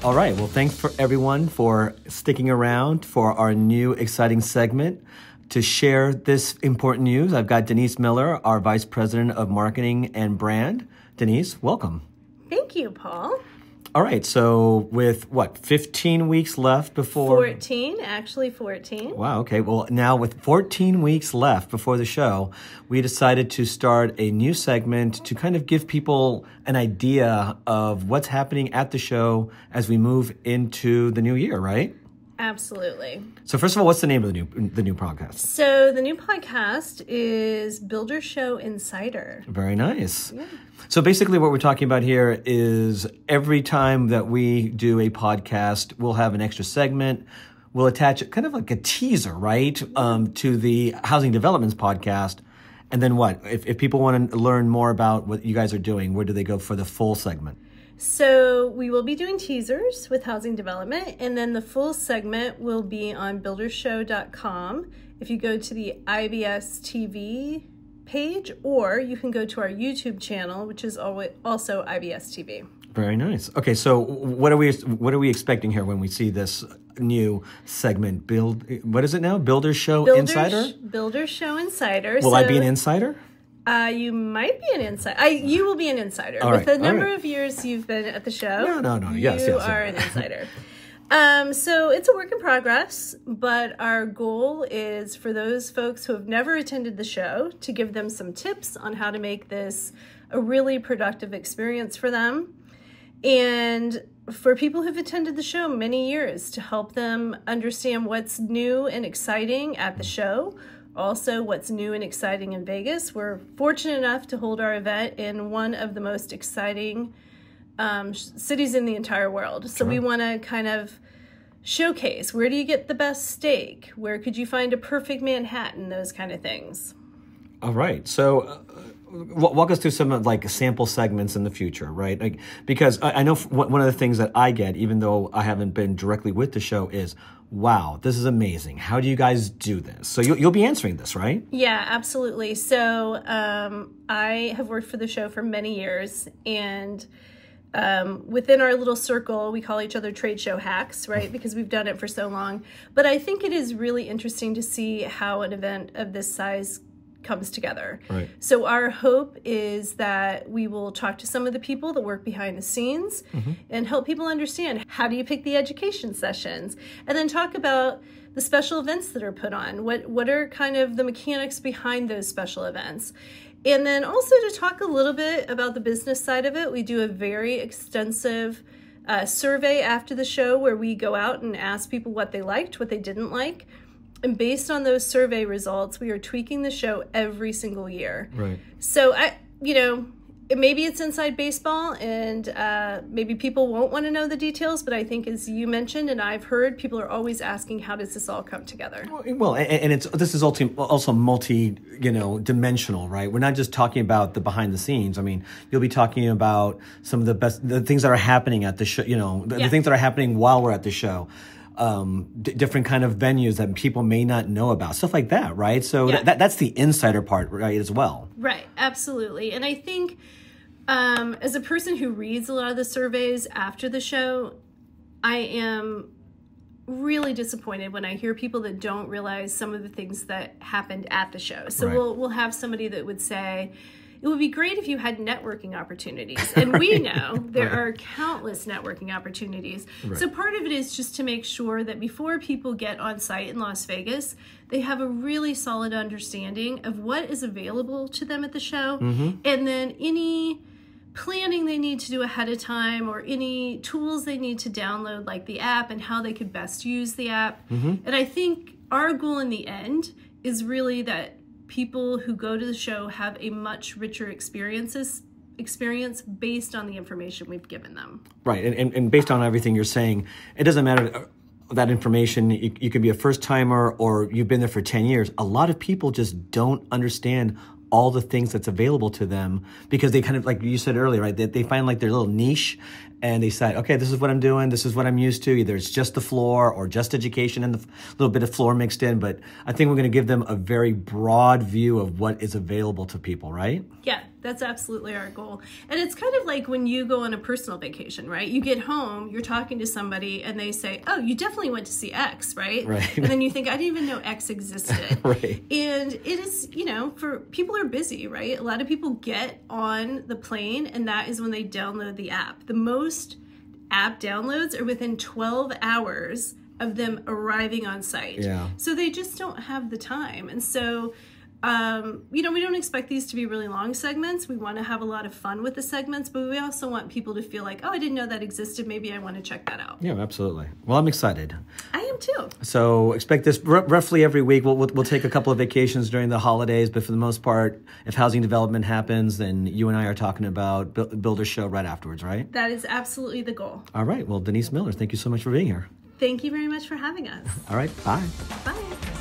All right. Well, thanks for everyone for sticking around for our new exciting segment. To share this important news, I've got Denise Miller, our Vice President of Marketing and Brand. Denise, welcome. Thank you, Paul. All right. So with 15 weeks left before... 14, actually 14. Wow. Okay. Well, now with 14 weeks left before the show, we decided to start a new segment to kind of give people an idea of what's happening at the show as we move into the new year, right? Absolutely. So first of all, what's the name of the new podcast? So the new podcast is Builder Show Insider. Very nice. Yeah. So basically what we're talking about here is every time that we do a podcast, we'll have an extra segment. We'll attach kind of like a teaser, right, to the Housing Developments podcast. And then what? If people want to learn more about what you guys are doing, where do they go for the full segment? So we will be doing teasers with Housing Development, and then the full segment will be on buildershow.com. If you go to the IBS TV page, or you can go to our YouTube channel, which is also IBS TV. Very nice. Okay, so what are we expecting here when we see this new segment? What is it now? Builder Show Insider? Builder Show Insider. Will I be an insider? You might be an insider. You will be an insider. All With right, the number of years you've been at the show, No. you Yes. are an insider. So it's a work in progress, but our goal is for those folks who have never attended the show to give them some tips on how to make this a really productive experience for them. And for people who've attended the show many years, to help them understand what's new and exciting at the show. Also, what's new and exciting in Vegas. We're fortunate enough to hold our event in one of the most exciting cities in the entire world. So we want to kind of showcase, where do you get the best steak? Where could you find a perfect Manhattan? Those kind of things. All right. So walk us through some of like sample segments in the future, right? Like, because I know one of the things that I get, even though I haven't been directly with the show, is, wow, this is amazing. How do you guys do this? So you'll be answering this, right? Yeah, absolutely. So I have worked for the show for many years, and within our little circle, we call each other trade show hacks, right? Because we've done it for so long. But I think it is really interesting to see how an event of this size comes together. Right. So our hope is that we will talk to some of the people that work behind the scenes and help people understand, how do you pick the education sessions, and then talk about the special events that are put on. What are kind of the mechanics behind those special events? And then also to talk a little bit about the business side of it. We do a very extensive survey after the show where we go out and ask people what they liked, what they didn't like. And based on those survey results, we are tweaking the show every single year. Right. So, maybe it's inside baseball, and maybe people won't want to know the details, but I think, as you mentioned and I've heard, people are always asking, how does this all come together? Well, and this is also multi-dimensional, right? We're not just talking about the behind the scenes. I mean, you'll be talking about some of the things that are happening at the show, the things that are happening while we're at the show. Different kind of venues that people may not know about, stuff like that, right? So that's the insider part, right, as well. Right, absolutely. And I think as a person who reads a lot of the surveys after the show, I am really disappointed when I hear people that don't realize some of the things that happened at the show. So we'll have somebody that would say, it would be great if you had networking opportunities. And we know there are countless networking opportunities. Right. So part of it is just to make sure that before people get on site in Las Vegas, they have a really solid understanding of what is available to them at the show. And then any planning they need to do ahead of time, or any tools they need to download, like the app, and how they could best use the app. And I think our goal in the end is really that people who go to the show have a much richer experience based on the information we've given them. Right, and based on everything you're saying, it doesn't matter that information. You could be a first timer or you've been there for 10 years. A lot of people just don't understand all the things that's available to them because they kind of, like you said earlier, right? They find like their little niche and they say, okay, this is what I'm doing. This is what I'm used to. Either it's just the floor or just education and a little bit of floor mixed in. But I think we're going to give them a very broad view of what is available to people, right? Yeah, That's absolutely our goal. And it's kind of like when you go on a personal vacation, right? You get home, you're talking to somebody, and they say, oh, you definitely went to see X, right? Right. And then you think, I didn't even know X existed. Right. And it is, for people are busy, right? A lot of people get on the plane, and that is when they download the app. The most app downloads are within 12 hours of them arriving on site. Yeah. So they just don't have the time. And so we don't expect these to be really long segments. We want to have a lot of fun with the segments, but we also want people to feel like, oh, I didn't know that existed. Maybe I want to check that out. Yeah, absolutely. Well, I'm excited. I am too. So expect this roughly every week. We'll take a couple of vacations during the holidays, but for the most part, if housing development happens, then you and I are talking about Builder Show right afterwards, right? That is absolutely the goal. All right. Well, Denise Miller, thank you so much for being here. Thank you very much for having us. All right. Bye. Bye.